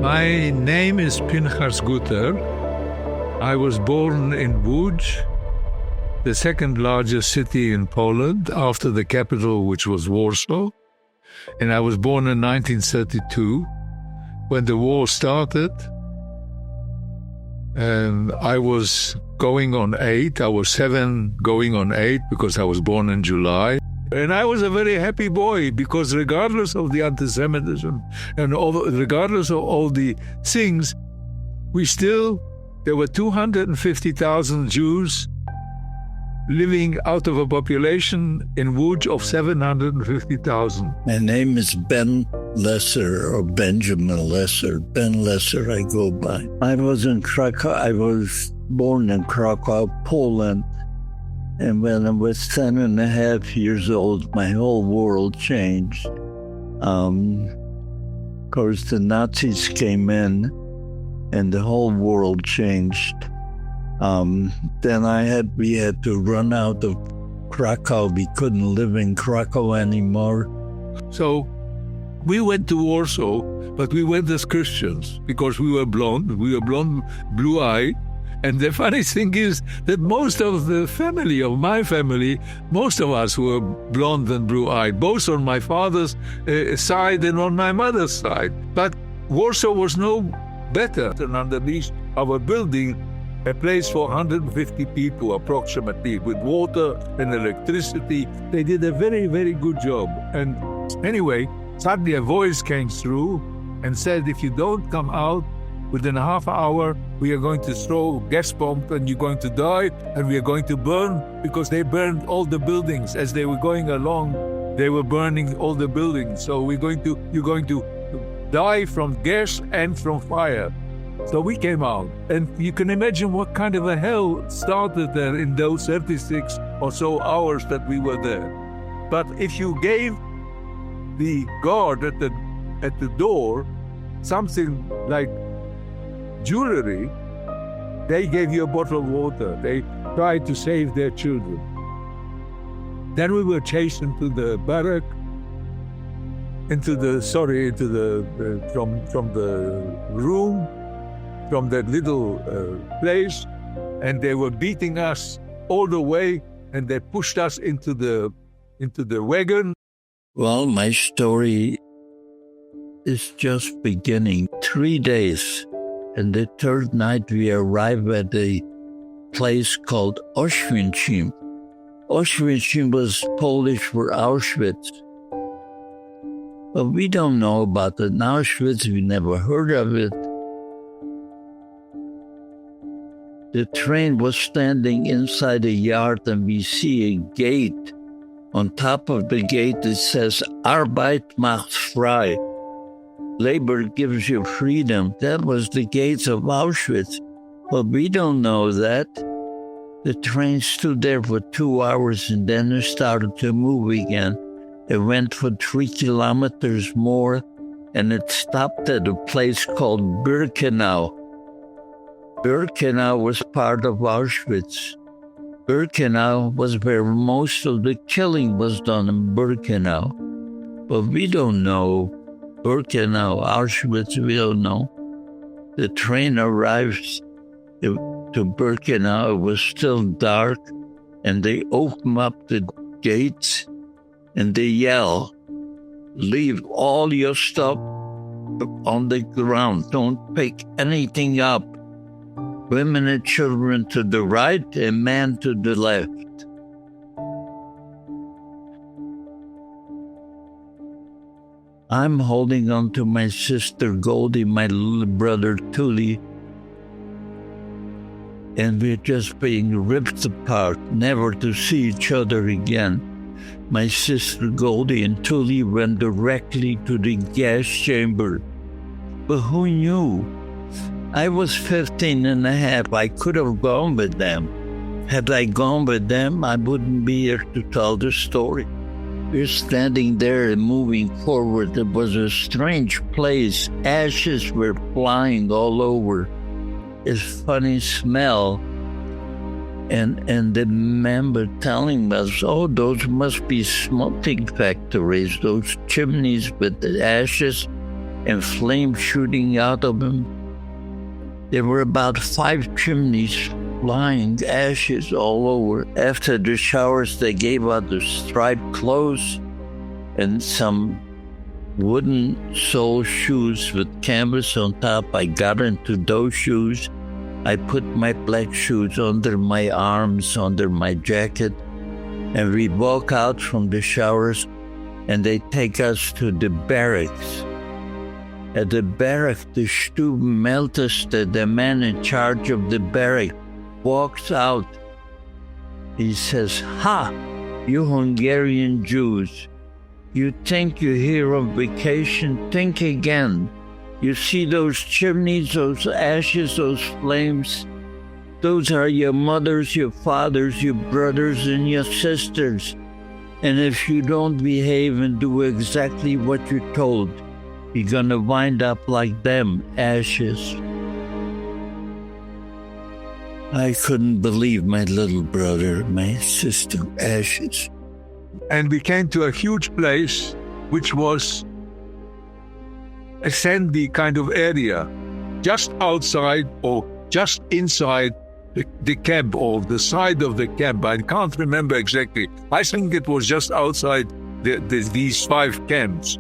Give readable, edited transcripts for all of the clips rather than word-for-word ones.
My name is Pinchas. I was born in Łódź, the second largest city in Poland after the capital, which was Warsaw. And I was born in 1932 when the war started. And I was going on 8. I was 7 going on 8 because I was born in July. And I was a very happy boy because regardless of the anti-Semitism and regardless of all the things, there were 250,000 Jews living out of a population in Łódź of 750,000. My name is Ben Lesser, or Benjamin Lesser. Ben Lesser I go by. I was in Krakow. I was born in Krakow, Poland. And when I was 10 and a half years old, my whole world changed. Of course, the Nazis came in and the whole world changed. Then we had to run out of Krakow. We couldn't live in Krakow anymore. So we went to Warsaw, but we went as Christians because we were blonde. We were blonde, blue-eyed. And the funny thing is that most of the family, of my family, most of us were blonde and blue-eyed, both on my father's side and on my mother's side. But Warsaw was no better than underneath our building, a place for 150 people approximately, with water and electricity. They did a very, very good job. And anyway, suddenly a voice came through and said, if you don't come out within a half hour, we are going to throw gas bomb and you're going to die, and we are going to burn, because they burned all the buildings. As they were going along, they were burning all the buildings. So you're going to die from gas and from fire. So we came out, and you can imagine what kind of a hell started there in those 36 or so hours that we were there. But if you gave the guard at the door something like jewelry, they gave you a bottle of water. They tried to save their children. Then we were chased into the barrack, from the room, from that little place, and they were beating us all the way, and they pushed us into the wagon. Well, my story is just beginning. 3 days, and the third night we arrived at a place called Oświęcim. Oświęcim was Polish for Auschwitz. But we don't know about it. In Auschwitz, we never heard of it. The train was standing inside a yard, and we see a gate. On top of the gate, it says, Arbeit macht frei. Labor gives you freedom. That was the gates of Auschwitz. But we don't know that. The train stood there for 2 hours, and then it started to move again. It went for 3 kilometers more, and it stopped at a place called Birkenau. Birkenau was part of Auschwitz. Birkenau was where most of the killing was done, in Birkenau. But we don't know Birkenau, Auschwitz, we don't know. The train arrives to Birkenau. It was still dark, and they open up the gates, and they yell, leave all your stuff on the ground. Don't pick anything up. Women and children to the right, and man to the left. I'm holding on to my sister Goldie, my little brother Tuli, and we're just being ripped apart, never to see each other again. My sister Goldie and Tuli went directly to the gas chamber. But who knew? I was 15 and a half. I could have gone with them. Had I gone with them, I wouldn't be here to tell the story. We're standing there and moving forward. It was a strange place. Ashes were flying all over. It's funny smell. And the men were telling us, oh, those must be smoking factories, those chimneys with the ashes. and flame shooting out of them. There were about 5 chimneys flying, ashes all over. After the showers, they gave out the striped clothes and some wooden sole shoes with canvas on top. I got into those shoes. I put my black shoes under my arms, under my jacket, and we walk out from the showers, and they take us to the barracks. At the barrack, the Stube Meltester, the man in charge of the barrack, walks out. He says, "Ha, you Hungarian Jews. You think you're here on vacation? Think again. You see those chimneys, those ashes, those flames? Those are your mothers, your fathers, your brothers, and your sisters. And if you don't behave and do exactly what you're told, you're gonna wind up like them, ashes." I couldn't believe my little brother, my sister, ashes. And we came to a huge place, which was a sandy kind of area, just outside or just inside the camp or the side of the camp. I can't remember exactly. I think it was just outside these 5 camps.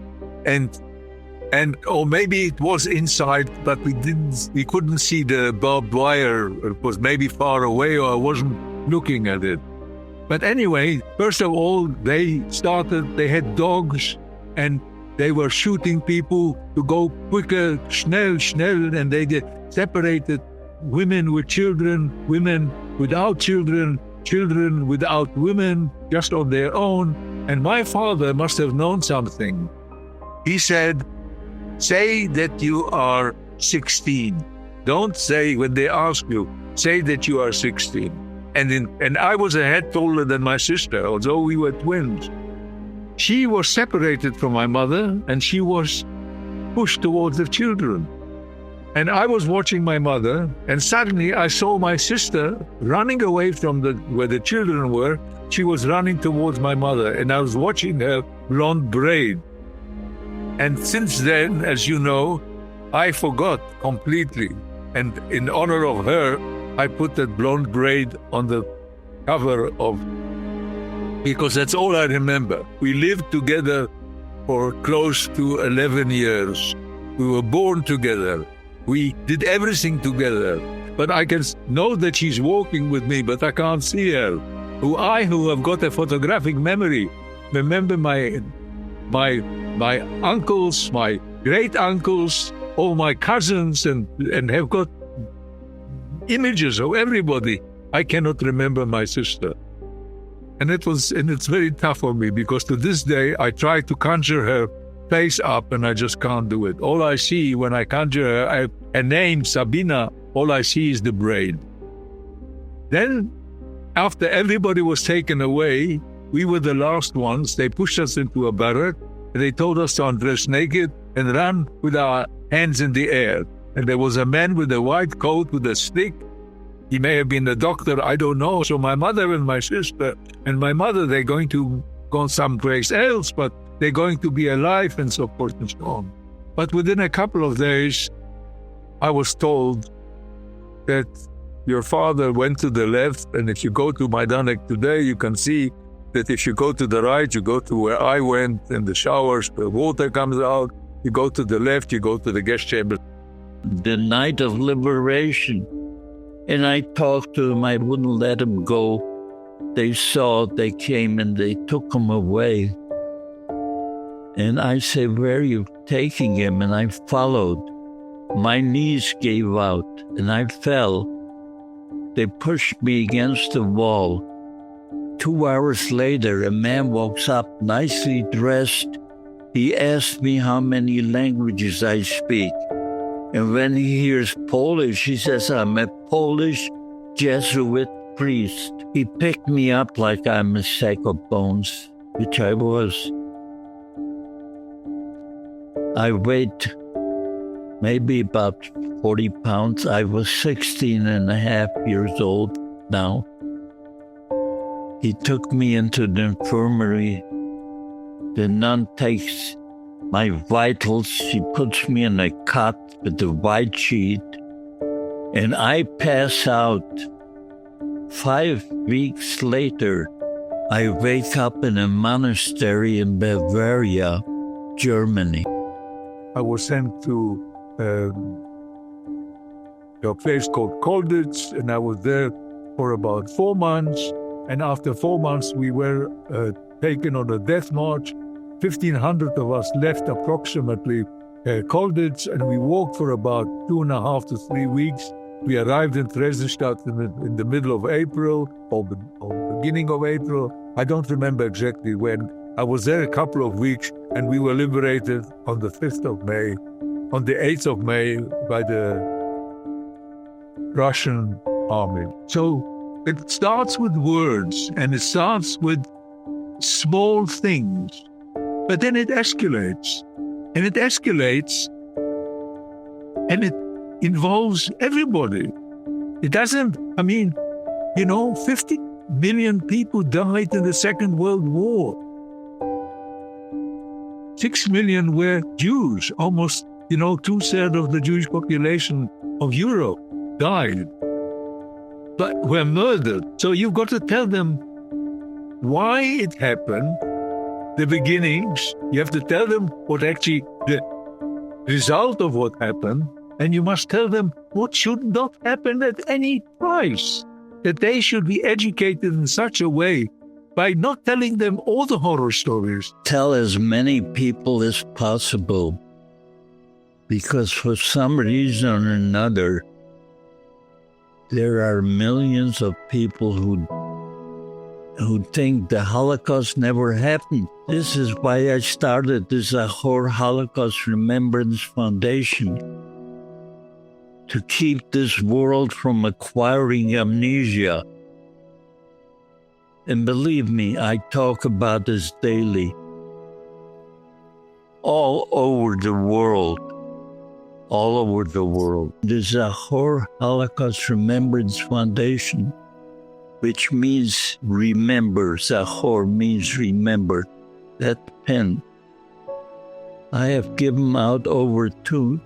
Or maybe it was inside, but we couldn't see the barbed wire. It was maybe far away, or I wasn't looking at it. But anyway, first of all, they had dogs, and they were shooting people to go quicker, schnell, and they separated women with children, women without children, children without women, just on their own. And my father must have known something. He said, "Say that you are 16. Don't say when they ask you, say that you are 16. And I was a head taller than my sister, although we were twins. She was separated from my mother, and she was pushed towards the children. And I was watching my mother, and suddenly I saw my sister running away from where the children were. She was running towards my mother, and I was watching her blonde braid. And since then, as you know, I forgot completely. And in honor of her, I put that blonde braid on the cover because that's all I remember. We lived together for close to 11 years. We were born together. We did everything together. But I can know that she's walking with me, but I can't see her. Who have got a photographic memory, remember my uncles, my great uncles, all my cousins, and have got images of everybody. I cannot remember my sister. And it's very tough for me, because to this day I try to conjure her face up and I just can't do it. All I see when I conjure her name, Sabina, all I see is the braid. Then, after everybody was taken away, we were the last ones. They pushed us into a barrack and they told us to undress naked and run with our hands in the air. And there was a man with a white coat with a stick. He may have been a doctor, I don't know. So my mother and my sister and my mother, they're going to go someplace else, but they're going to be alive and so forth and so on. But within a couple of days, I was told that your father went to the left, and if you go to Majdanek today, you can see that if you go to the right, you go to where I went, in the showers, the water comes out. You go to the left, you go to the guest chamber. The night of liberation. And I talked to them. I wouldn't let them go. They saw, they came and they took him away. And I said, "Where are you taking him?" And I followed. My knees gave out and I fell. They pushed me against the wall. 2 hours later, a man walks up, nicely dressed. He asked me how many languages I speak. And when he hears Polish, he says, "I'm a Polish Jesuit priest." He picked me up like I'm a sack of bones, which I was. I weighed maybe about 40 pounds. I was 16 and a half years old now. He took me into the infirmary. The nun takes my vitals. She puts me in a cot with a white sheet, and I pass out. 5 weeks later, I wake up in a monastery in Bavaria, Germany. I was sent to a place called Kolditz, and I was there for about 4 months. And after 4 months, we were taken on a death march. 1,500 of us left approximately Kolditz, and we walked for about 2.5 to 3 weeks. We arrived in Theresienstadt in the middle of April, or beginning of April. I don't remember exactly when. I was there a couple of weeks, and we were liberated on the 5th of May. On the 8th of May by the Russian army. So it starts with words, and it starts with small things. But then it escalates, and it involves everybody. It doesn't, 50 million people died in the Second World War. 6 million were Jews, almost, 2/3 of the Jewish population of Europe died, but were murdered. So you've got to tell them why it happened, the beginnings. You have to tell them what actually the result of what happened, and you must tell them what should not happen at any price, that they should be educated in such a way by not telling them all the horror stories. Tell as many people as possible, because for some reason or another, there are millions of people who think the Holocaust never happened. This is why I started this Zachor Holocaust Remembrance Foundation, to keep this world from acquiring amnesia. And believe me, I talk about this daily. All over the world. The Zachor Holocaust Remembrance Foundation, which means remember. Zachor means remember. That pen. I have given out over 2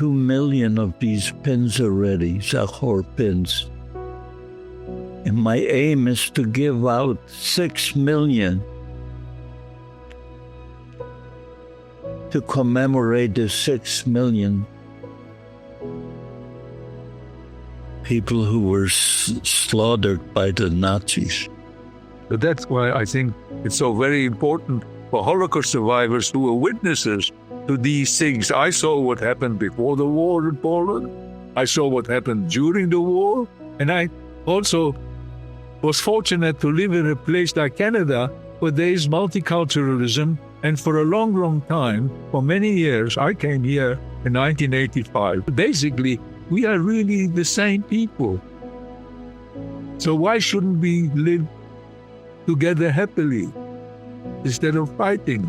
million of these pens already, Zachor pens. And my aim is to give out 6 million to commemorate the 6 million people who were slaughtered by the Nazis. So that's why I think it's so very important for Holocaust survivors who were witnesses to these things. I saw what happened before the war in Poland. I saw what happened during the war. And I also was fortunate to live in a place like Canada where there is multiculturalism. And for a long, long time, for many years, I came here in 1985. Basically, we are really the same people. So why shouldn't we live together happily instead of fighting?